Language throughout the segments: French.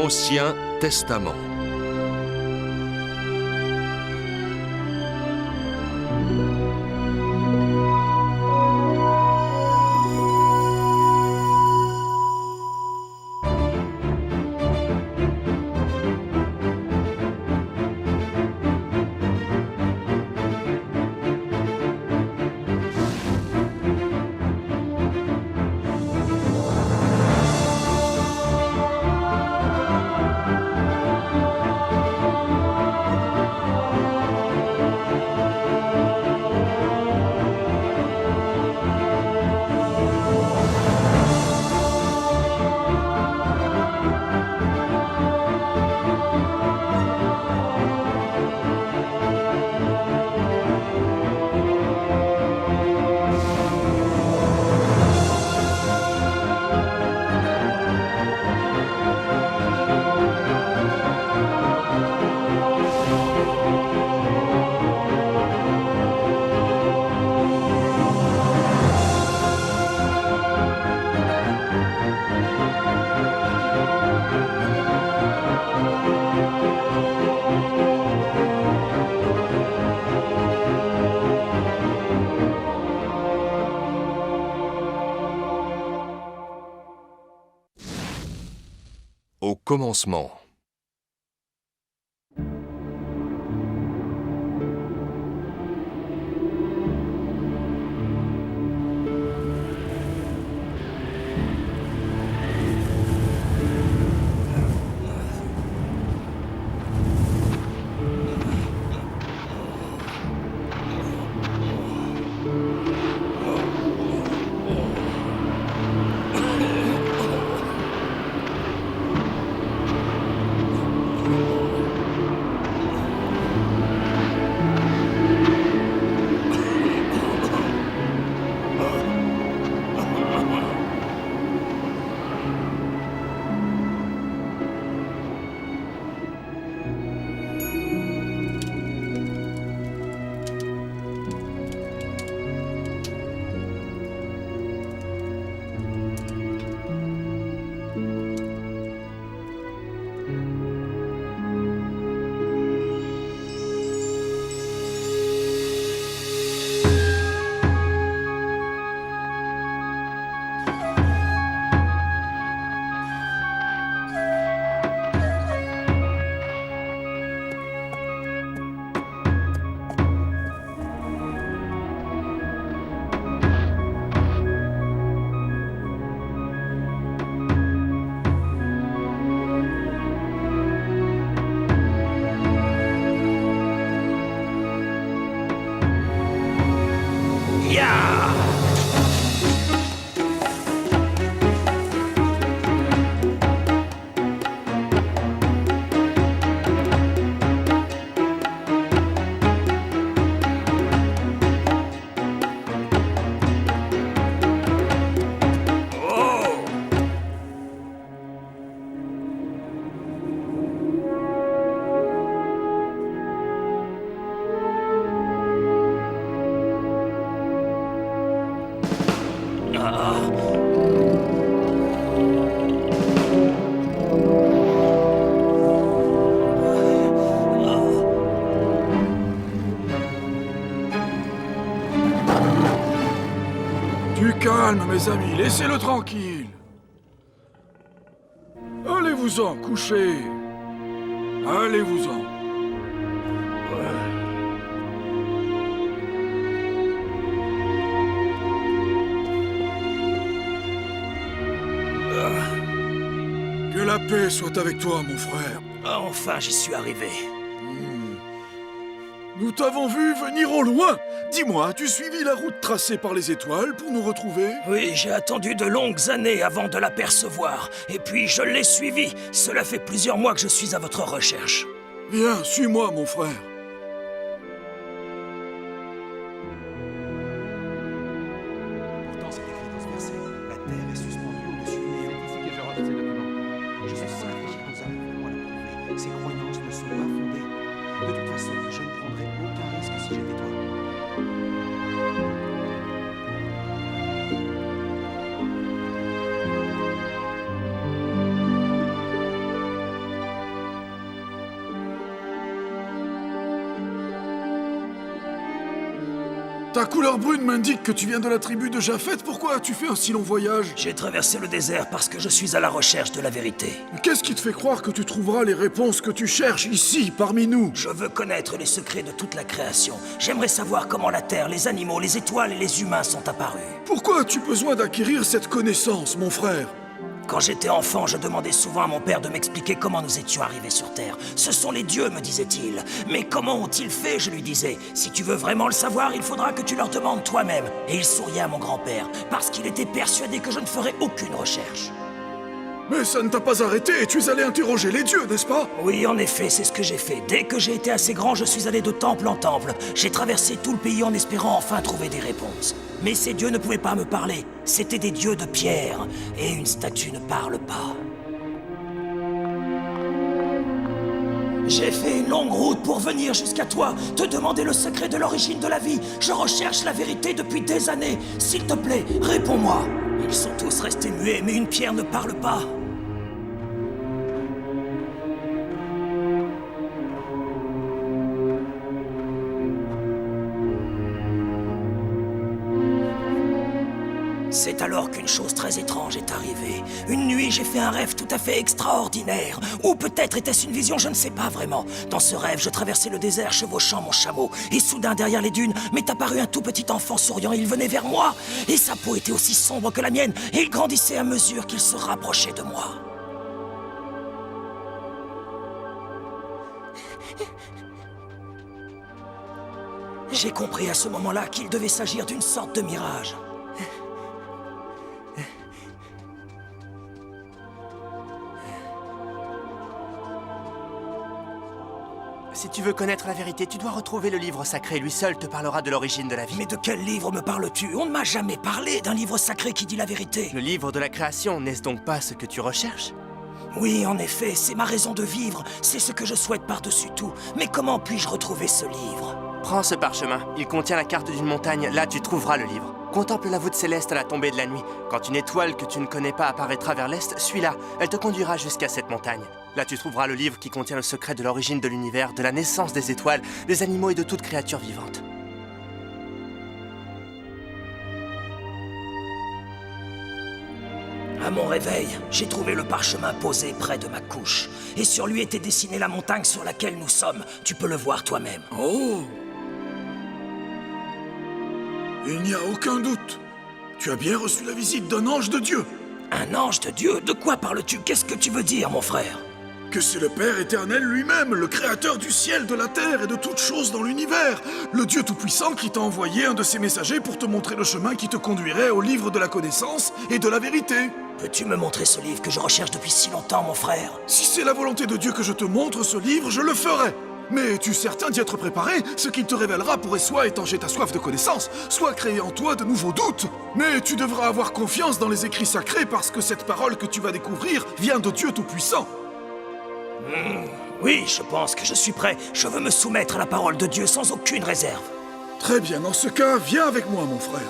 l'Ancien Testament. Au commencement. Du calme, mes amis, laissez-le tranquille. Allez-vous-en, couchez. Allez-vous-en. Que la paix soit avec toi, mon frère. Enfin, j'y suis arrivé. Nous t'avons vu venir au loin. Dis-moi, as-tu suivi la route tracée par les étoiles pour nous retrouver? Oui, j'ai attendu de longues années avant de l'apercevoir. Et puis, je l'ai suivi. Cela fait plusieurs mois que je suis à votre recherche. Viens, suis-moi, mon frère. Pourtant, c'est écrit dans ce verset. La terre est suspendue au-dessus du néant. C'est ainsi que j'ai reçu ces documents. Je suis certain que Jérusalem, moi le prouver. Ces croyances ne sont pas fondées. De toute façon, je ne prendrais aucun risque si j'étais toi. Ta couleur brune m'indique que tu viens de la tribu de Japheth. Pourquoi as-tu fait un si long voyage? J'ai traversé le désert parce que je suis à la recherche de la vérité. Qu'est-ce qui te fait croire que tu trouveras les réponses que tu cherches ici, parmi nous? Je veux connaître les secrets de toute la création. J'aimerais savoir comment la terre, les animaux, les étoiles et les humains sont apparus. Pourquoi as-tu besoin d'acquérir cette connaissance, mon frère? Quand j'étais enfant, je demandais souvent à mon père de m'expliquer comment nous étions arrivés sur Terre. Ce sont les dieux, me disait-il. Mais comment ont-ils fait, je lui disais. Si tu veux vraiment le savoir, il faudra que tu leur demandes toi-même. Et il souriait à mon grand-père, parce qu'il était persuadé que je ne ferais aucune recherche. Mais ça ne t'a pas arrêté et tu es allé interroger les dieux, n'est-ce pas? Oui, en effet, c'est ce que j'ai fait. Dès que j'ai été assez grand, je suis allé de temple en temple. J'ai traversé tout le pays en espérant enfin trouver des réponses. Mais ces dieux ne pouvaient pas me parler. C'étaient des dieux de pierre. Et une statue ne parle pas. J'ai fait une longue route pour venir jusqu'à toi, te demander le secret de l'origine de la vie. Je recherche la vérité depuis des années. S'il te plaît, réponds-moi. Ils sont tous restés muets, mais une pierre ne parle pas. C'est alors qu'une chose très étrange est arrivée. Une nuit, j'ai fait un rêve tout à fait extraordinaire. Ou peut-être était-ce une vision, je ne sais pas vraiment. Dans ce rêve, je traversais le désert chevauchant mon chameau. Et soudain, derrière les dunes, m'est apparu un tout petit enfant souriant. Il venait vers moi. Et sa peau était aussi sombre que la mienne. Et il grandissait à mesure qu'il se rapprochait de moi. J'ai compris à ce moment-là qu'il devait s'agir d'une sorte de mirage. Si tu veux connaître la vérité, tu dois retrouver le livre sacré. Lui seul te parlera de l'origine de la vie. Mais de quel livre me parles-tu? On ne m'a jamais parlé d'un livre sacré qui dit la vérité. Le livre de la création, n'est-ce donc pas ce que tu recherches? Oui, en effet, c'est ma raison de vivre. C'est ce que je souhaite par-dessus tout. Mais comment puis-je retrouver ce livre? Prends ce parchemin. Il contient la carte d'une montagne. Là, tu trouveras le livre. Contemple la voûte céleste à la tombée de la nuit. Quand une étoile que tu ne connais pas apparaîtra vers l'est, suis-la. Elle te conduira jusqu'à cette montagne. Là, tu trouveras le livre qui contient le secret de l'origine de l'univers, de la naissance des étoiles, des animaux et de toute créature vivante. À mon réveil, j'ai trouvé le parchemin posé près de ma couche. Et sur lui était dessinée la montagne sur laquelle nous sommes. Tu peux le voir toi-même. Oh! Il n'y a aucun doute. Tu as bien reçu la visite d'un ange de Dieu. Un ange de Dieu? De quoi parles-tu? Qu'est-ce que tu veux dire, mon frère? Que c'est le Père éternel lui-même, le créateur du ciel, de la terre et de toutes choses dans l'univers. Le Dieu tout-puissant qui t'a envoyé un de ses messagers pour te montrer le chemin qui te conduirait au livre de la connaissance et de la vérité. Peux-tu me montrer ce livre que je recherche depuis si longtemps, mon frère? Si c'est la volonté de Dieu que je te montre ce livre, je le ferai. Mais es-tu certain d'y être préparé? Ce qu'il te révélera pourrait soit étancher ta soif de connaissance, soit créer en toi de nouveaux doutes. Mais tu devras avoir confiance dans les écrits sacrés parce que cette parole que tu vas découvrir vient de Dieu Tout-Puissant. Oui, je pense que je suis prêt. Je veux me soumettre à la parole de Dieu sans aucune réserve. Très bien, dans ce cas, viens avec moi, mon frère.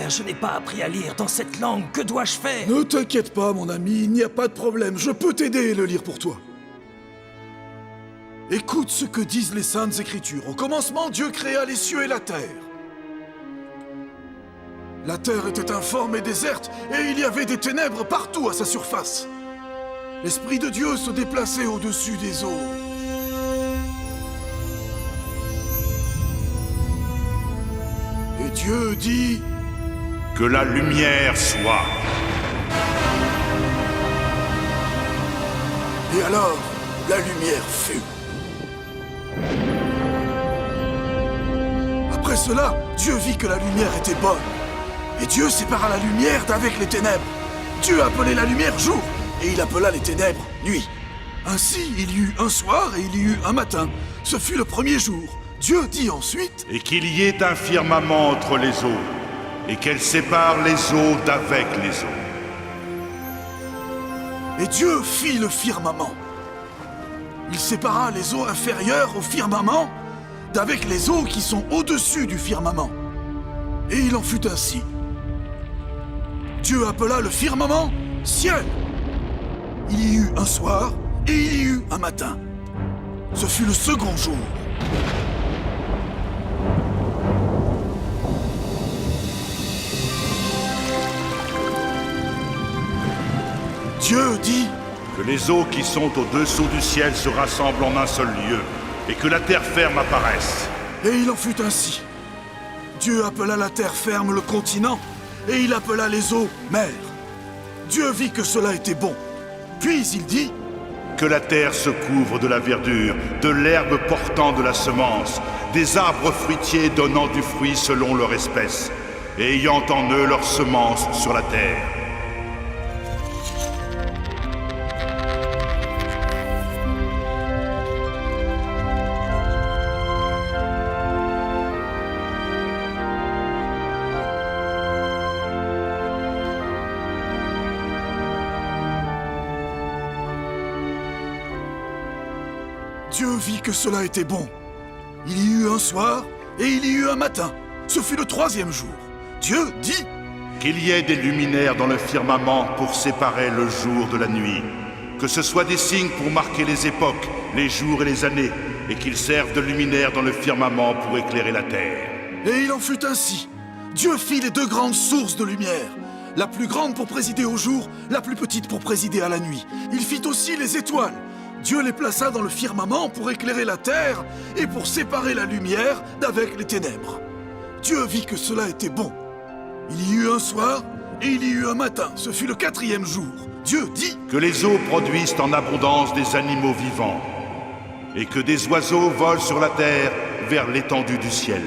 Je n'ai pas appris à lire dans cette langue. Que dois-je faire? Ne t'inquiète pas, mon ami, il n'y a pas de problème. Je peux t'aider et le lire pour toi. Écoute ce que disent les Saintes Écritures. Au commencement, Dieu créa les cieux et la terre. La terre était informe et déserte, et il y avait des ténèbres partout à sa surface. L'Esprit de Dieu se déplaçait au-dessus des eaux. Et Dieu dit... Que la lumière soit. Et alors, la lumière fut. Après cela, Dieu vit que la lumière était bonne. Et Dieu sépara la lumière d'avec les ténèbres. Dieu appelait la lumière jour, et il appela les ténèbres nuit. Ainsi, il y eut un soir et il y eut un matin. Ce fut le premier jour. Dieu dit ensuite... Et qu'il y ait un firmament entre les eaux, et qu'elle sépare les eaux d'avec les eaux. Et Dieu fit le firmament. Il sépara les eaux inférieures au firmament d'avec les eaux qui sont au-dessus du firmament. Et il en fut ainsi. Dieu appela le firmament ciel. Il y eut un soir et il y eut un matin. Ce fut le second jour. Dieu dit Que les eaux qui sont au-dessous du ciel se rassemblent en un seul lieu, et que la terre ferme apparaisse. et il en fut ainsi. Dieu appela la terre ferme le continent, et il appela les eaux mer. Dieu vit que cela était bon. Puis il dit Que la terre se couvre de la verdure, de l'herbe portant de la semence, des arbres fruitiers donnant du fruit selon leur espèce, et ayant en eux leur semence sur la terre. Dieu vit que cela était bon. Il y eut un soir et il y eut un matin. Ce fut le troisième jour. Dieu dit Qu'il y ait des luminaires dans le firmament pour séparer le jour de la nuit. Que ce soit des signes pour marquer les époques, les jours et les années, et qu'ils servent de luminaires dans le firmament pour éclairer la terre. et il en fut ainsi. Dieu fit les deux grandes sources de lumière, la plus grande pour présider au jour, la plus petite pour présider à la nuit. Il fit aussi les étoiles. Dieu les plaça dans le firmament pour éclairer la terre et pour séparer la lumière d'avec les ténèbres. Dieu vit que cela était bon. Il y eut un soir et il y eut un matin. Ce fut le quatrième jour. Dieu dit Que les eaux produisent en abondance des animaux vivants, et que des oiseaux volent sur la terre vers l'étendue du ciel.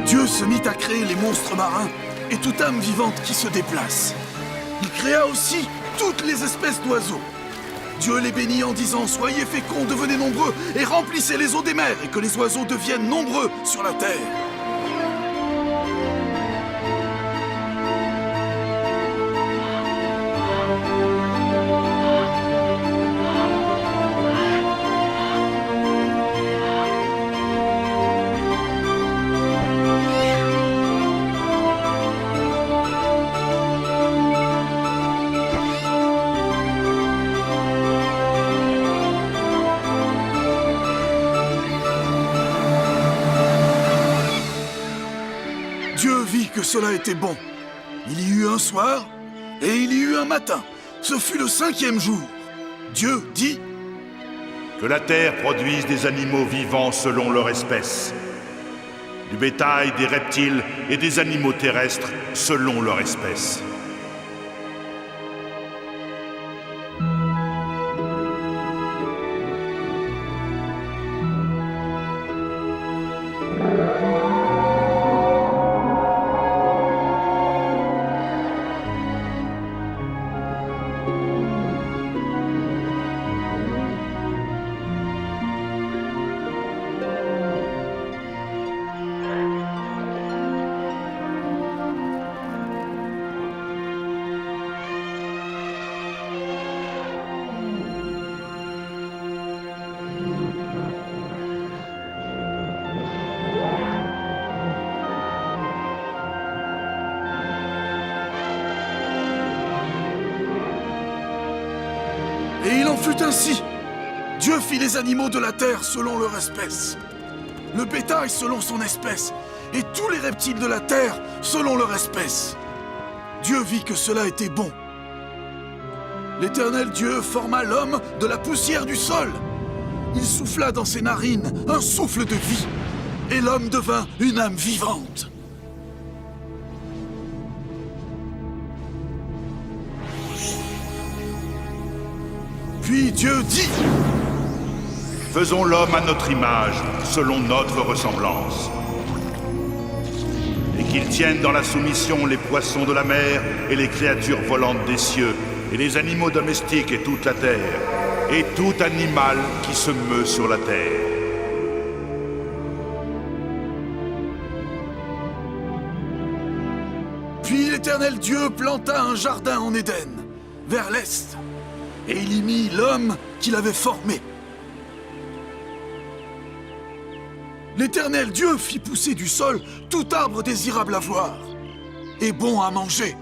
Dieu se mit à créer les monstres marins et toute âme vivante qui se déplace. Il créa aussi toutes les espèces d'oiseaux. Dieu les bénit en disant « Soyez féconds, devenez nombreux et remplissez les eaux des mers et que les oiseaux deviennent nombreux sur la terre. » Dieu vit que cela était bon. Il y eut un soir et il y eut un matin. Ce fut le cinquième jour. Dieu dit Que la terre produise des animaux vivants selon leur espèce, du bétail, des reptiles et des animaux terrestres selon leur espèce. Et il en fut ainsi. Dieu fit les animaux de la terre selon leur espèce, le bétail selon son espèce, et tous les reptiles de la terre selon leur espèce. Dieu vit que cela était bon. L'Éternel Dieu forma l'homme de la poussière du sol. Il souffla dans ses narines un souffle de vie, et l'homme devint une âme vivante. Puis Dieu dit... Faisons l'homme à notre image, selon notre ressemblance. Et qu'il tienne dans la soumission les poissons de la mer et les créatures volantes des cieux, et les animaux domestiques et toute la terre, et tout animal qui se meut sur la terre. Puis l'Éternel Dieu planta un jardin en Éden, vers l'est, et il y mit l'homme qu'il avait formé. L'Éternel Dieu fit pousser du sol tout arbre désirable à voir, et bon à manger,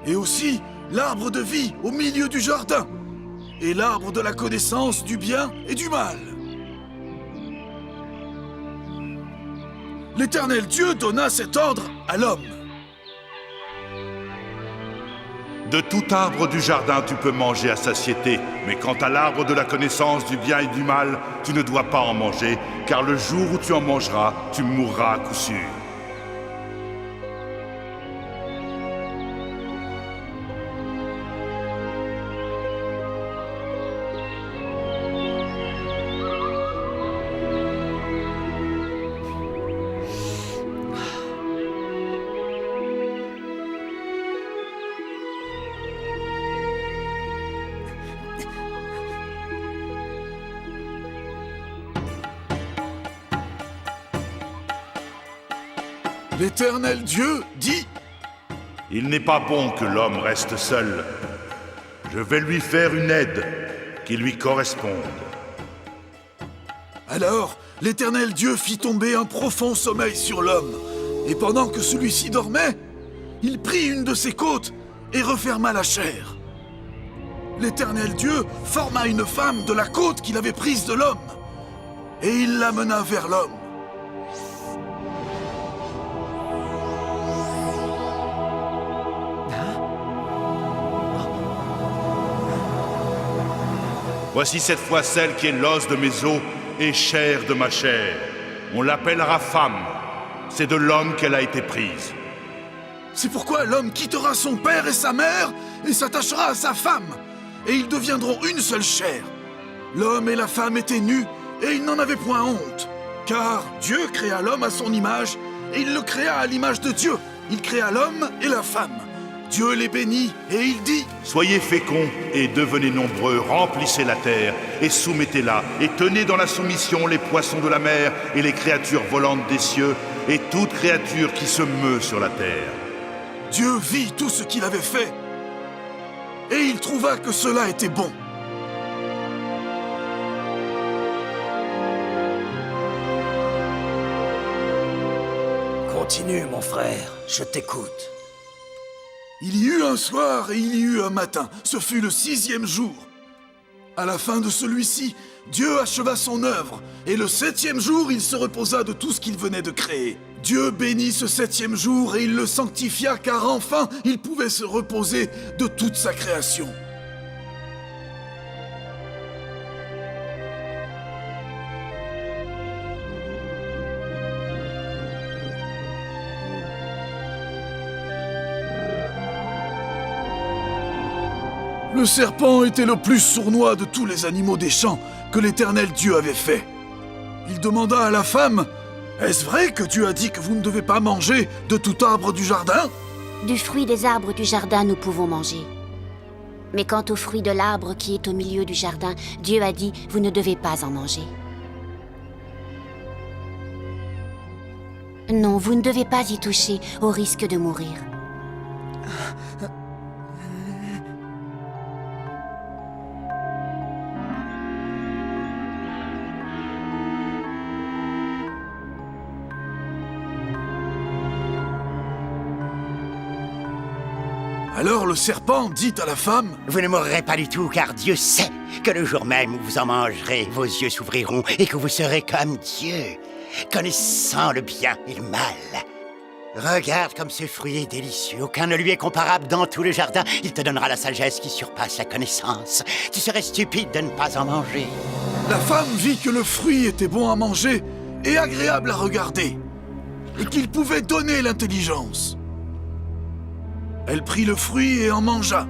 et aussi l'arbre de vie au milieu du jardin, et l'arbre de la connaissance du bien et du mal. L'Éternel Dieu donna cet ordre à l'homme. De tout arbre du jardin tu peux manger à satiété, mais quant à l'arbre de la connaissance du bien et du mal, tu ne dois pas en manger, car le jour où tu en mangeras, tu mourras à coup sûr. L'Éternel Dieu dit... Il n'est pas bon que l'homme reste seul. Je vais lui faire une aide qui lui corresponde. Alors, l'Éternel Dieu fit tomber un profond sommeil sur l'homme, et pendant que celui-ci dormait, il prit une de ses côtes et referma la chair. L'Éternel Dieu forma une femme de la côte qu'il avait prise de l'homme, et il l'amena vers l'homme. Voici cette fois celle qui est l'os de mes os et chair de ma chair. On l'appellera femme. C'est de l'homme qu'elle a été prise. C'est pourquoi l'homme quittera son père et sa mère et s'attachera à sa femme, et ils deviendront une seule chair. L'homme et la femme étaient nus, et ils n'en avaient point honte. Car Dieu créa l'homme à son image, et il le créa à l'image de Dieu. Il créa l'homme et la femme. Dieu les bénit, et il dit... Soyez féconds et devenez nombreux, remplissez la terre et soumettez-la, et tenez dans la soumission les poissons de la mer et les créatures volantes des cieux, et toute créature qui se meut sur la terre. Dieu vit tout ce qu'il avait fait, et il trouva que cela était bon. Continue, mon frère, je t'écoute. Il y eut un soir et il y eut un matin. Ce fut le 6e jour. À la fin de celui-ci, Dieu acheva son œuvre, et le 7e jour, il se reposa de tout ce qu'il venait de créer. Dieu bénit ce 7e jour et il le sanctifia, car enfin, il pouvait se reposer de toute sa création. Le serpent était le plus sournois de tous les animaux des champs que l'Éternel Dieu avait fait. Il demanda à la femme, « Est-ce vrai que Dieu a dit que vous ne devez pas manger de tout arbre du jardin ?» Du fruit des arbres du jardin, nous pouvons manger. Mais quant au fruit de l'arbre qui est au milieu du jardin, Dieu a dit, vous ne devez pas en manger. Non, vous ne devez pas y toucher, au risque de mourir. Alors le serpent dit à la femme, Vous ne mourrez pas du tout, car Dieu sait que le jour même où vous en mangerez, vos yeux s'ouvriront et que vous serez comme Dieu, connaissant le bien et le mal. Regarde comme ce fruit est délicieux. Aucun ne lui est comparable dans tout le jardin. Il te donnera la sagesse qui surpasse la connaissance. Tu serais stupide de ne pas en manger. La femme vit que le fruit était bon à manger et agréable à regarder, et qu'il pouvait donner l'intelligence. Elle prit le fruit et en mangea.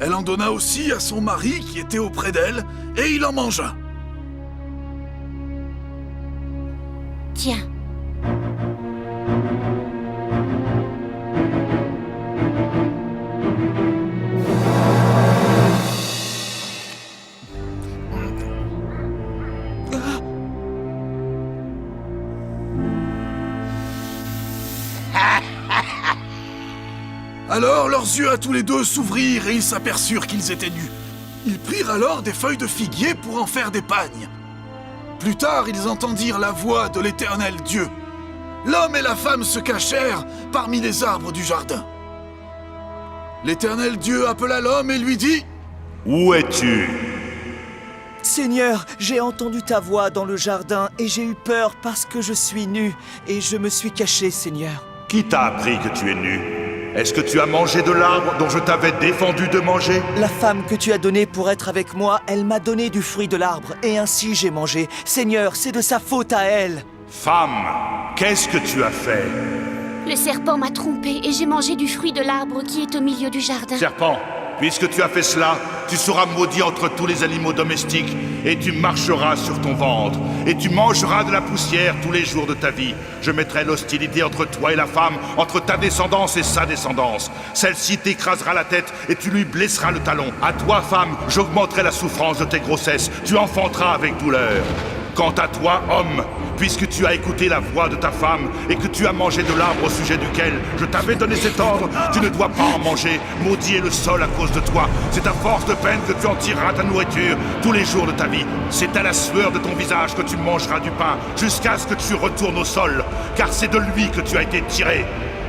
Elle en donna aussi à son mari qui était auprès d'elle, et il en mangea. Tiens. Alors leurs yeux à tous les deux s'ouvrirent et ils s'aperçurent qu'ils étaient nus. Ils prirent alors des feuilles de figuier pour en faire des pagnes. Plus tard, ils entendirent la voix de l'Éternel Dieu. L'homme et la femme se cachèrent parmi les arbres du jardin. L'Éternel Dieu appela l'homme et lui dit: « Où es-tu » Seigneur, j'ai entendu ta voix dans le jardin et j'ai eu peur parce que je suis nu et je me suis caché, Seigneur. Qui t'a appris que tu es nu? Est-ce que tu as mangé de l'arbre dont je t'avais défendu de manger? La femme que tu as donnée pour être avec moi, elle m'a donné du fruit de l'arbre et ainsi j'ai mangé. Seigneur, c'est de sa faute à elle. Femme, qu'est-ce que tu as fait? Le serpent m'a trompé et j'ai mangé du fruit de l'arbre qui est au milieu du jardin. Serpent, puisque tu as fait cela, tu seras maudit entre tous les animaux domestiques, et tu marcheras sur ton ventre, et tu mangeras de la poussière tous les jours de ta vie. Je mettrai l'hostilité entre toi et la femme, entre ta descendance et sa descendance. Celle-ci t'écrasera la tête, et tu lui blesseras le talon. À toi, femme, j'augmenterai la souffrance de tes grossesses. Tu enfanteras avec douleur. Quant à toi, homme, puisque tu as écouté la voix de ta femme et que tu as mangé de l'arbre au sujet duquel je t'avais donné cet ordre, tu ne dois pas en manger. Maudit est le sol à cause de toi. C'est à force de peine que tu en tireras ta nourriture tous les jours de ta vie. C'est à la sueur de ton visage que tu mangeras du pain jusqu'à ce que tu retournes au sol, car c'est de lui que tu as été tiré.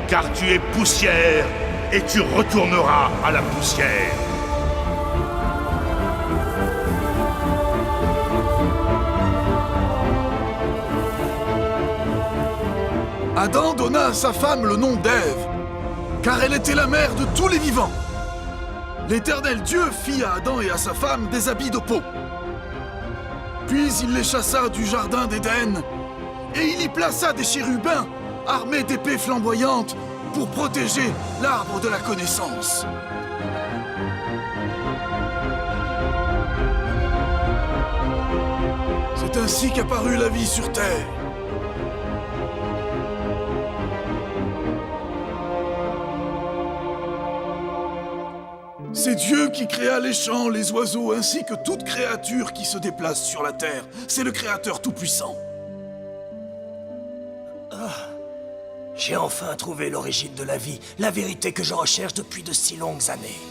Car tu es poussière et tu retourneras à la poussière. Adam donna à sa femme le nom d'Ève, car elle était la mère de tous les vivants. L'Éternel Dieu fit à Adam et à sa femme des habits de peau. Puis il les chassa du jardin d'Éden, et il y plaça des chérubins armés d'épées flamboyantes pour protéger l'arbre de la connaissance. C'est ainsi qu'apparut la vie sur terre. C'est Dieu qui créa les champs, les oiseaux, ainsi que toute créature qui se déplace sur la terre. C'est le Créateur Tout-Puissant. J'ai enfin trouvé l'origine de la vie, la vérité que je recherche depuis de si longues années.